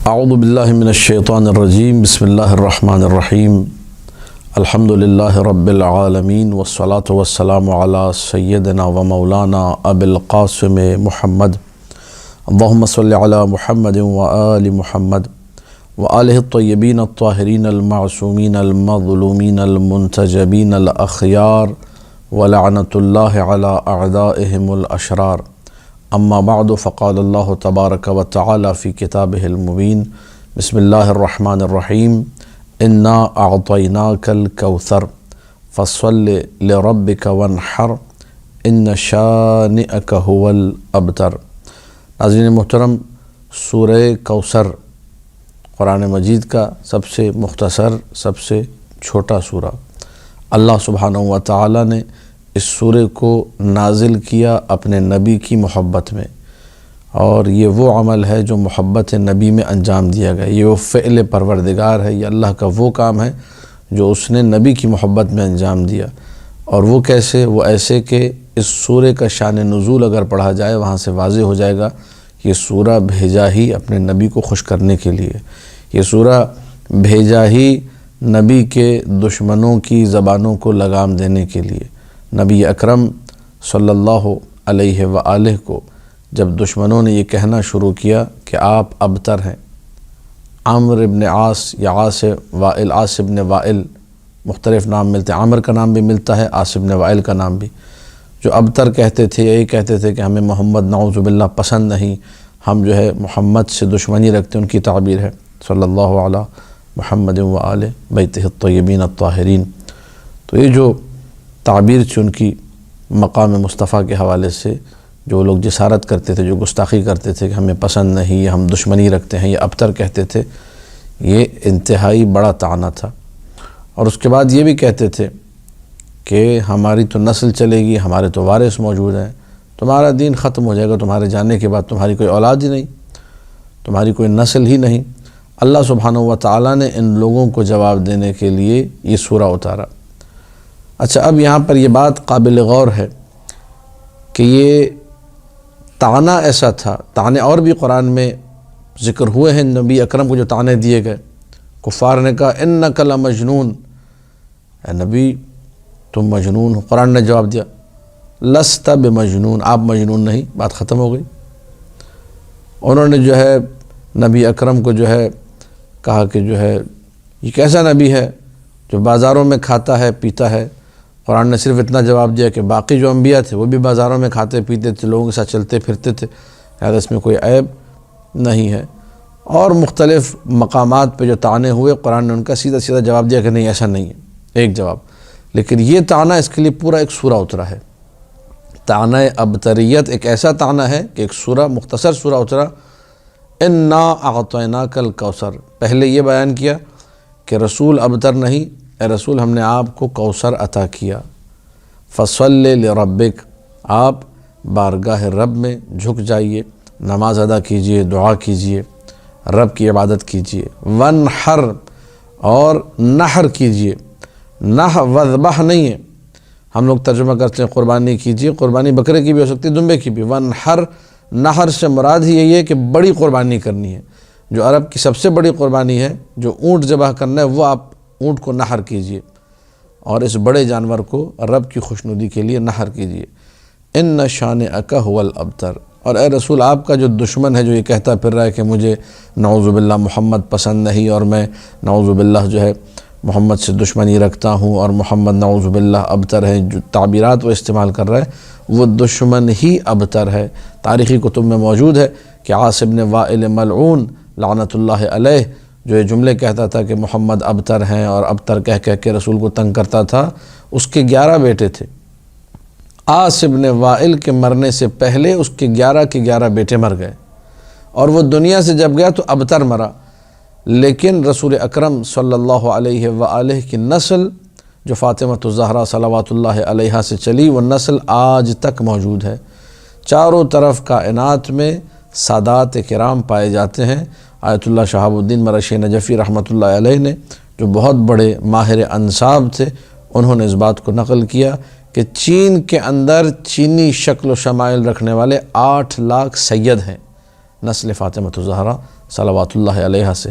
اعوذ باللہ من الشیطان الرجیم بسم اللہ الرحمن الرحیم الحمدللہ رب العالمین والصلاة والسلام علی سیدنا و مولانا ابی القاسم محمد اللہم صلی علی محمد و آل محمد و آلہ الطیبین الطاہرین المعصومین المظلومین المنتجبین الاخیار ولعنت اللہ علی اعدائهم الاشرار اما بعد فقال اللہ تبارک و تعالی فی کتابہ المبین بسم اللہ الرحمن الرحیم انا اعطیناک الکوثر فصل لربک وانحر ان شانئک هو الابتر۔ ناظرین محترم، سورہ کوثر قرآن مجید کا سب سے مختصر، سب سے چھوٹا سورہ، اللہ سبحانہ و تعالی نے اس سورے کو نازل کیا اپنے نبی کی محبت میں، اور یہ وہ عمل ہے جو محبت نبی میں انجام دیا گیا۔ یہ وہ فعل پروردگار ہے، یہ اللہ کا وہ کام ہے جو اس نے نبی کی محبت میں انجام دیا۔ اور وہ کیسے؟ وہ ایسے کہ اس سورے کا شان نزول اگر پڑھا جائے وہاں سے واضح ہو جائے گا کہ یہ سورہ بھیجا ہی اپنے نبی کو خوش کرنے کے لیے، یہ سورہ بھیجا ہی نبی کے دشمنوں کی زبانوں کو لگام دینے کے لیے۔ نبی اکرم صلی اللہ علیہ وآلہ کو جب دشمنوں نے یہ کہنا شروع کیا کہ آپ ابتر ہیں، عامر ابن عاص یا عاص ابن وائل، مختلف نام ملتے ہیں، عامر کا نام بھی ملتا ہے، عاص ابن وائل کا نام بھی، جو ابتر کہتے تھے، یہی کہتے تھے کہ ہمیں محمد نعوذ باللہ پسند نہیں، ہم جو ہے محمد سے دشمنی رکھتے، ان کی تعبیر ہے صلی اللہ علی محمد و آل بیتہ الطیبین الطاہرین۔ تو یہ جو تعبیر تھی ان کی مقام مصطفیٰ کے حوالے سے، جو لوگ جسارت کرتے تھے، جو گستاخی کرتے تھے کہ ہمیں پسند نہیں، یا ہم دشمنی رکھتے ہیں، یہ ابتر کہتے تھے، یہ انتہائی بڑا طعنہ تھا۔ اور اس کے بعد یہ بھی کہتے تھے کہ ہماری تو نسل چلے گی، ہمارے تو وارث موجود ہیں، تمہارا دین ختم ہو جائے گا، تمہارے جانے کے بعد تمہاری کوئی اولاد ہی نہیں، تمہاری کوئی نسل ہی نہیں۔ اللہ سبحانہ و تعالیٰ نے ان لوگوں کو جواب دینے کے لیے یہ سورہ اتارا۔ اچھا، اب یہاں پر یہ بات قابل غور ہے کہ یہ طعنہ ایسا تھا، طعنے اور بھی قرآن میں ذکر ہوئے ہیں، نبی اکرم کو جو طعنے دیے گئے، کفار نے کہا انک لمجنون، اے نبی تم مجنون ہو۔ قرآن نے جواب دیا لست بمجنون، آپ مجنون نہیں، بات ختم ہو گئی۔ انہوں نے جو ہے نبی اکرم کو جو ہے کہا کہ جو ہے یہ کیسا نبی ہے جو بازاروں میں کھاتا ہے پیتا ہے۔ قرآن نے صرف اتنا جواب دیا کہ باقی جو انبیاء تھے وہ بھی بازاروں میں کھاتے پیتے تھے، لوگوں کے ساتھ چلتے پھرتے تھے، لہذا اس میں کوئی عیب نہیں ہے۔ اور مختلف مقامات پہ جو طعنے ہوئے، قرآن نے ان کا سیدھا سیدھا جواب دیا کہ نہیں، ایسا نہیں ہے، ایک جواب۔ لیکن یہ طعنہ، اس کے لیے پورا ایک سورہ اترا ہے۔ طعنہ ابتریت ایک ایسا طعنہ ہے کہ ایک سورہ، مختصر سورہ اترا، انا اعطیناک الکوثر۔ پہلے یہ بیان کیا کہ رسول ابتر نہیں، اے رسول ہم نے آپ کو کوثر عطا کیا، فصل لربک، آپ بارگاہ رب میں جھک جائیے، نماز ادا کیجئے، دعا کیجئے، رب کی عبادت کیجئے، وانحر، اور نحر کیجئے۔ وذبح نہیں ہے، ہم لوگ ترجمہ کرتے ہیں قربانی کیجئے، قربانی بکرے کی بھی ہو سکتی ہے، دمبے کی بھی۔ وانحر، نحر سے مراد ہی یہی ہے کہ بڑی قربانی کرنی ہے، جو عرب کی سب سے بڑی قربانی ہے، جو اونٹ ذبح کرنا ہے، وہ آپ اونٹ کو نحر کیجئے، اور اس بڑے جانور کو رب کی خوشنودی کے لیے نحر کیجئے۔ ان شانئک هو الابتر، اور اے رسول آپ کا جو دشمن ہے، جو یہ کہتا پھر رہا ہے کہ مجھے نعوذ باللہ محمد پسند نہیں، اور میں نعوذ باللہ جو ہے محمد سے دشمنی رکھتا ہوں، اور محمد نعوذ باللہ ابتر ہے، جو تعبیرات وہ استعمال کر رہا ہے وہ دشمن ہی ابتر ہے۔ تاریخی کتب میں موجود ہے کہ عاص ابن وائل ملعون لعنت اللہ علیہ، جو یہ جملے کہتا تھا کہ محمد ابتر ہیں، اور ابتر کہہ کہہ کے رسول کو تنگ کرتا تھا، اس کے 11 بیٹے تھے۔ عاص ابن وائل کے مرنے سے پہلے اس کے 11 بیٹے مر گئے، اور وہ دنیا سے جب گیا تو ابتر مرا۔ لیکن رسول اکرم صلی اللہ علیہ وآلہ کی نسل جو فاطمۃ الزہرا صلوات اللہ علیہا سے چلی، وہ نسل آج تک موجود ہے۔ چاروں طرف کائنات میں سادات کرام پائے جاتے ہیں۔ آیت اللہ شہاب الدین مرشی نجفی رحمۃ اللہ علیہ نے، جو بہت بڑے ماہر انساب تھے، انہوں نے اس بات کو نقل کیا کہ چین کے اندر چینی شکل و شمائل رکھنے والے 8 لاکھ سید ہیں۔ نسل فاطمہ الزہرا صلوات اللہ علیہا سے۔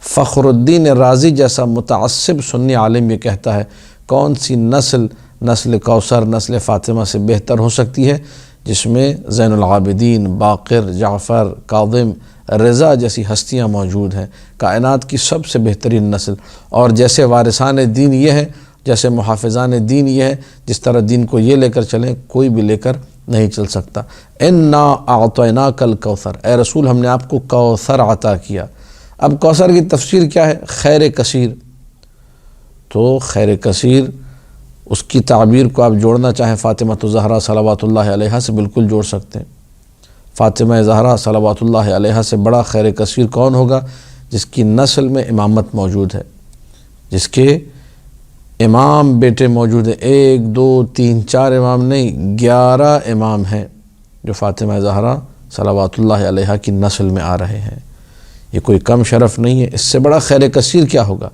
فخر الدین رازی جیسا متعصب سنی عالم یہ کہتا ہے کون سی نسل کوثر نسل فاطمہ سے بہتر ہو سکتی ہے، جس میں زین العابدین، باقر، جعفر، کاظم، رضا جیسی ہستیاں موجود ہیں، کائنات کی سب سے بہترین نسل۔ اور جیسے وارثان دین یہ ہے، جیسے محافظان دین یہ ہے، جس طرح دین کو یہ لے کر چلیں کوئی بھی لے کر نہیں چل سکتا۔ انا اعطیناک الکوثر، اے رسول ہم نے آپ کو کوثر عطا کیا۔ اب کوثر کی تفسیر کیا ہے؟ خیر کثیر۔ تو خیر کثیر اس کی تعبیر کو آپ جوڑنا چاہیں فاطمہ الزہرا صلوات اللہ علیہا سے بالکل جوڑ سکتے ہیں۔ فاطمہ زہرا صلوات اللہ علیہا سے بڑا خیر کثیر کون ہوگا؟ جس کی نسل میں امامت موجود ہے، جس کے امام بیٹے موجود ہیں، 1 2 3 4 امام نہیں، 11 امام ہیں جو فاطمہ زہرا صلوات اللہ علیہا کی نسل میں آ رہے ہیں۔ یہ کوئی کم شرف نہیں ہے، اس سے بڑا خیر کثیر کیا ہوگا؟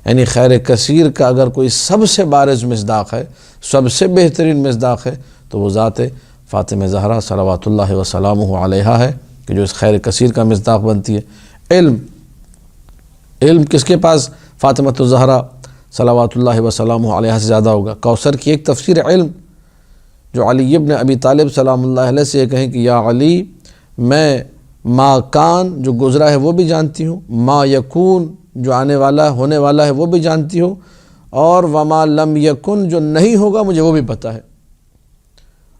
یعنی خیر کثیر کا اگر کوئی سب سے بارز مصداق ہے، سب سے بہترین مصداق ہے تو وہ ذات فاطمہ زہرا صلوات اللہ وسلامہ علیہا ہے کہ جو اس خیر کثیر کا مصداق بنتی ہے۔ علم کس کے پاس فاطمہ الزہرا صلوات اللہ وسلامہ علیہا سے زیادہ ہوگا؟ کوثر کی ایک تفسیر علم، جو علی ابن ابی طالب سلام اللہ علیہ سے یہ کہیں کہ یا علی میں ما کان جو گزرا ہے وہ بھی جانتی ہوں، ما یکون جو آنے والا ہونے والا ہے وہ بھی جانتی ہوں، اور وما لم یکن جو نہیں ہوگا مجھے وہ بھی پتہ ہے۔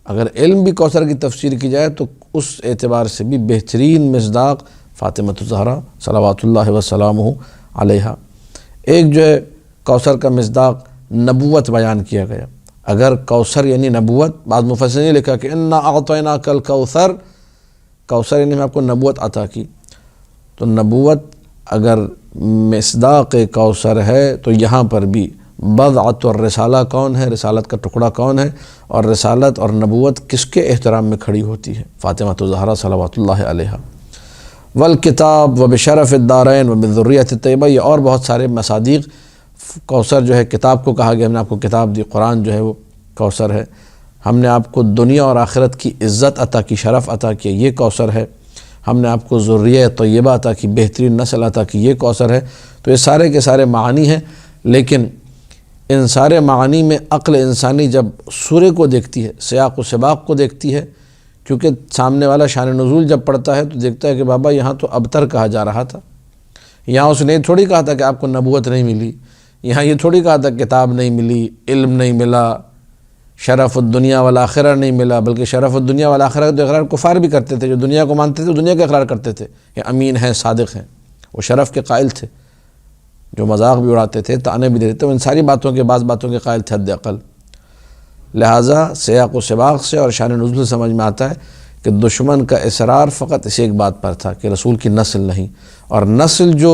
اگر علم بھی کوثر کی تفسیر کی جائے تو اس اعتبار سے بھی بہترین مصداق فاطمہ الزہرا صلوات اللہ وسلامہ علیہا۔ ایک جو ہے کوثر کا مصداق نبوت بیان کیا گیا۔ اگر کوثر یعنی نبوت، بعض مفسرین نے لکھا کہ انا اعطیناک الکوثر، کوثر یعنی میں آپ کو نبوت عطا کی، تو نبوت اگر مصداق کوثر ہے تو یہاں پر بھی بضعۃ الرسالہ کون ہے، رسالت کا ٹکڑا کون ہے، اور رسالت اور نبوت کس کے احترام میں کھڑی ہوتی ہے؟ فاطمہ الزہرا صلوات اللہ علیہا۔ والکتاب وبشرف الدارین وبالذریۃ الطیبہ، یہ اور بہت سارے مصادیق۔ کوثر جو ہے کتاب کو کہا گیا، ہم نے آپ کو کتاب دی، قرآن جو ہے وہ کوثر ہے۔ ہم نے آپ کو دنیا اور آخرت کی عزت عطا کی، شرف عطا کیا، یہ کوثر ہے۔ ہم نے آپ کو ذریہ طیبہ عطا کی، بہترین نسل عطا کی، یہ کوثر ہے۔ تو یہ سارے کے سارے معانی ہیں، لیکن ان سارے معانی میں عقل انسانی جب سورے کو دیکھتی ہے، سیاق و سباق کو دیکھتی ہے، کیونکہ سامنے والا شان نزول جب پڑھتا ہے تو دیکھتا ہے کہ بابا یہاں تو ابتر کہا جا رہا تھا، یہاں اس نے تھوڑی کہا تھا کہ آپ کو نبوت نہیں ملی، یہاں یہ تھوڑی کہا تھا کتاب نہیں ملی، علم نہیں ملا، شرف الدنیا والآخرہ نہیں ملا، بلکہ شرف الدنیا والآخرہ تو اقرار کفار بھی کرتے تھے، جو دنیا کو مانتے تھے دنیا کا اقرار کرتے تھے کہ امین ہیں، صادق ہیں، وہ شرف کے قائل تھے، جو مذاق بھی اڑاتے تھے، طعنے بھی دیتے تھے، ان ساری باتوں کے بعض باتوں کے قائل تھے حد اقل۔ لہٰذا سیاق و سباق سے اور شان نزول سے سمجھ میں آتا ہے کہ دشمن کا اصرار فقط اسی ایک بات پر تھا کہ رسول کی نسل نہیں، اور نسل جو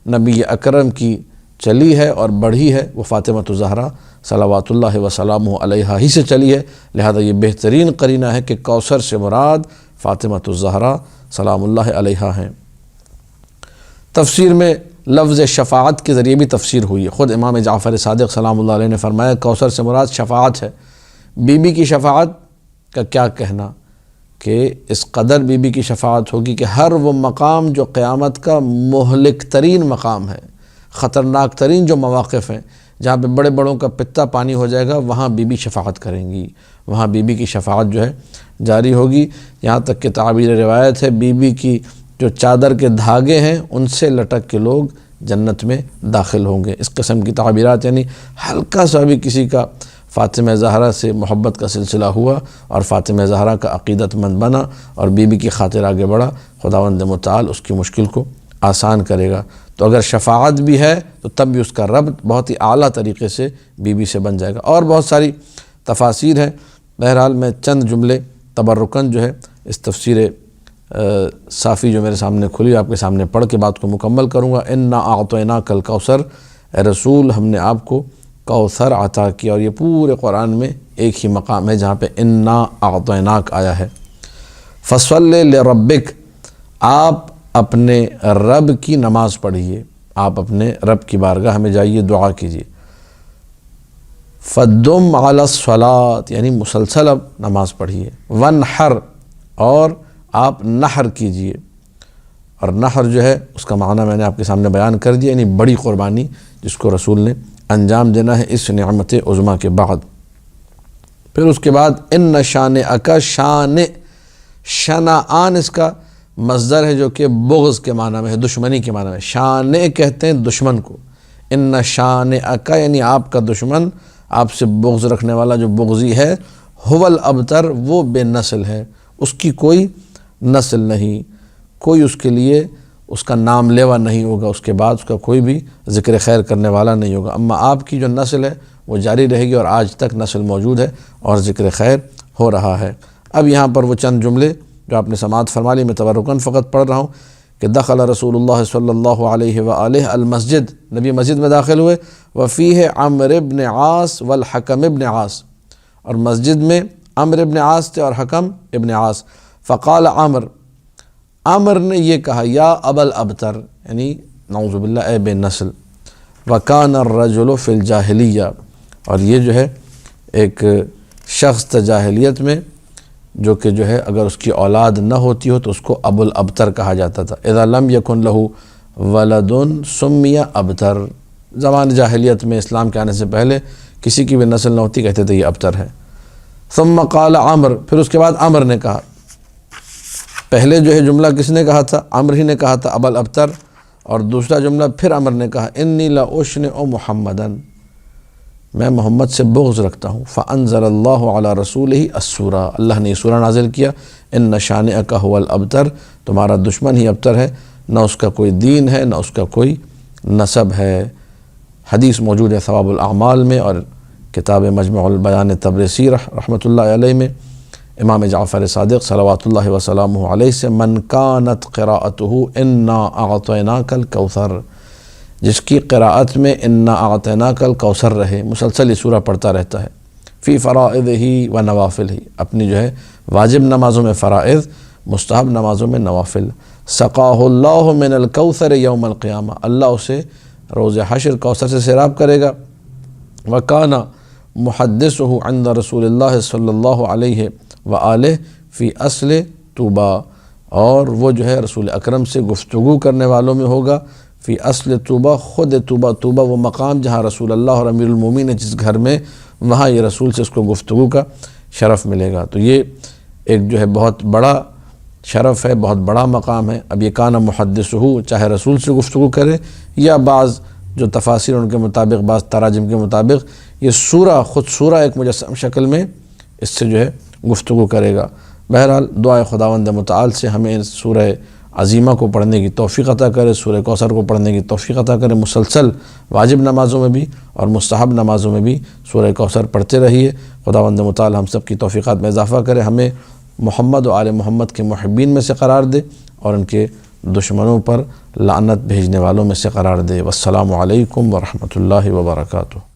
نبی اکرم کی چلی ہے اور بڑھی ہے وہ فاطمہ الزہرا صلوات اللہ وسلامہ علیہا ہی سے چلی ہے۔ لہذا یہ بہترین قرینہ ہے کہ کوثر سے مراد فاطمہ الزہرا سلام اللہ علیہا ہیں۔ تفسیر میں لفظ شفاعت کے ذریعے بھی تفسیر ہوئی ہے۔ خود امام جعفر صادق سلام اللہ علیہ نے فرمایا کوثر سے مراد شفاعت ہے۔ بی بی کی شفاعت کا کیا کہنا کہ اس قدر بی بی کی شفاعت ہوگی کہ ہر وہ مقام جو قیامت کا مہلک ترین مقام ہے، خطرناک ترین جو مواقف ہیں، جہاں پہ بڑے بڑوں کا پتا پانی ہو جائے گا، وہاں بی بی شفاعت کریں گی، وہاں بی بی کی شفاعت جو ہے جاری ہوگی۔ یہاں تک کہ تعبیر روایت ہے بی بی کی جو چادر کے دھاگے ہیں ان سے لٹک کے لوگ جنت میں داخل ہوں گے۔ اس قسم کی تعبیرات، یعنی ہلکا سا بھی کسی کا فاطمہ زہرا سے محبت کا سلسلہ ہوا اور فاطمہ زہرا کا عقیدت مند بنا اور بی بی کی خاطر آگے بڑھا، خداوند متعال اس کی مشکل کو آسان کرے گا۔ تو اگر شفاعت بھی ہے تو تب بھی اس کا ربط بہت ہی اعلیٰ طریقے سے بی بی سے بن جائے گا۔ اور بہت ساری تفاسیر ہیں، بہرحال میں چند جملے تبرکاً جو ہے اس تفسیر صافی جو میرے سامنے کھلی آپ کے سامنے پڑھ کے بات کو مکمل کروں گا۔ انا اعطیناک الکوثر، اے رسول ہم نے آپ کو کوثر عطا کیا، اور یہ پورے قرآن میں ایک ہی مقام ہے جہاں پہ انا اعطیناک آیا ہے۔ فصلی لربک، آپ اپنے رب کی نماز پڑھیے، آپ اپنے رب کی بارگاہ میں جائیے، دعا کیجیے۔ فدم علی الصلاۃ، یعنی مسلسل اب نماز پڑھیے۔ ونحر، اور آپ نحر کیجیے، اور نحر جو ہے اس کا معنی میں نے آپ کے سامنے بیان کر دیا، یعنی بڑی قربانی جس کو رسول نے انجام دینا ہے اس نعمت عظمیٰ کے بعد۔ پھر اس کے بعد ان شانئک، شنعان اس کا مصدر ہے جو کہ بغض کے معنی میں ہے، دشمنی کے معنی میں۔ شانع کہتے ہیں دشمن کو، ان شانئک یعنی آپ کا دشمن، آپ سے بغض رکھنے والا جو بغضی ہے، هو الابتر وہ بے نسل ہے، اس کی کوئی نسل نہیں، کوئی اس کے لیے اس کا نام لیوا نہیں ہوگا، اس کے بعد اس کا کوئی بھی ذکر خیر کرنے والا نہیں ہوگا۔ اما آپ کی جو نسل ہے وہ جاری رہے گی، اور آج تک نسل موجود ہے اور ذکر خیر ہو رہا ہے۔ اب یہاں پر وہ چند جملے جو آپ نے سماعت فرما لی، میں تبرکاً فقط پڑھ رہا ہوں کہ دخل رسول اللہ صلی اللہ علیہ وآلہ المسجد، نبی مسجد میں داخل ہوئے، وفیہ عمرو بن عاص والحکم ابن عاص، اور مسجد میں عمرو ابن عاص تھے اور حکم ابن عاص۔ فقال عمر نے یہ کہا، یا ابا الابتر یعنی نعوذ باللہ اے بے نسل، وکان الرجل فی الجاہلیہ، اور یہ جو ہے ایک شخص تھا جاہلیت میں جو کہ جو ہے اگر اس کی اولاد نہ ہوتی ہو تو اس کو ابو الابتر کہا جاتا تھا۔ اذا لم یکن لہ ولد سمی ابتر، زمان جاہلیت میں اسلام کے آنے سے پہلے کسی کی بھی نسل نہ ہوتی، کہتے تھے یہ ابتر ہے۔ ثم قال عمر، پھر اس کے بعد عمر نے کہا، پہلے جو ہے جملہ کس نے کہا تھا؟ عمر ہی نے کہا تھا ابا الابتر، اور دوسرا جملہ پھر عمر نے کہا، انی لاشنع محمدا، میں محمد سے بغض رکھتا ہوں۔ فانزل اللہ علی رسولہ السورہ، اللہ نے یہ سورہ نازل کیا، ان شانئک هو الابتر، تمہارا دشمن ہی ابتر ہے، نہ اس کا کوئی دین ہے نہ اس کا کوئی نسب ہے۔ حدیث موجود ہے ثواب الاعمال میں، اور کتاب مجمع البیان تبریسی رحمۃ اللہ علیہ میں امام جعفر صادق صلوات اللہ وسلامہ علیہ سے، من کانت قراءتہ انا اعطیناک الکوثر، جس کی قراءت میں انا اعطیناک الکوثر رہے، مسلسل یہ سورہ پڑھتا رہتا ہے، فی فرائضہ و نوافلہ، اپنی جو ہے واجب نمازوں میں فرائض، مستحب نمازوں میں نوافل، سقاہ اللہ من الکوثر یوم القیامہ، اللہ اسے روز حشر کوثر سے سیراب کرے گا۔ وکان محدثہ عند رسول اللہ صلی اللہ علیہ وآلہ فی اصل طوبہ، اور وہ جو ہے رسول اکرم سے گفتگو کرنے والوں میں ہوگا فی اصل طوبہ، خود طوبہ، طوبہ وہ مقام جہاں رسول اللہ اور امیر المومنین ہے جس گھر میں، وہاں یہ رسول سے اس کو گفتگو کا شرف ملے گا۔ تو یہ ایک جو ہے بہت بڑا شرف ہے، بہت بڑا مقام ہے۔ اب یہ کان محدثہ، چاہے رسول سے گفتگو کرے یا بعض جو تفاسیر ان کے مطابق، بعض تراجم کے مطابق یہ سورہ، خود سورہ ایک مجسم شکل میں اس سے جو ہے گفتگو کرے گا۔ بہرحال دعائے خداوند متعال سے ہمیں اس سورہ عظیمہ کو پڑھنے کی توفیق عطا کرے، سورہ کوثر کو پڑھنے کی توفیق عطا کرے، مسلسل واجب نمازوں میں بھی اور مستحب نمازوں میں بھی سورہ کوثر پڑھتے رہیے۔ خداوند متعال ہم سب کی توفیقات میں اضافہ کرے، ہمیں محمد و آل محمد کے محبین میں سے قرار دے اور ان کے دشمنوں پر لعنت بھیجنے والوں میں سے قرار دے۔ والسلام علیکم ورحمۃ اللہ وبرکاتہ۔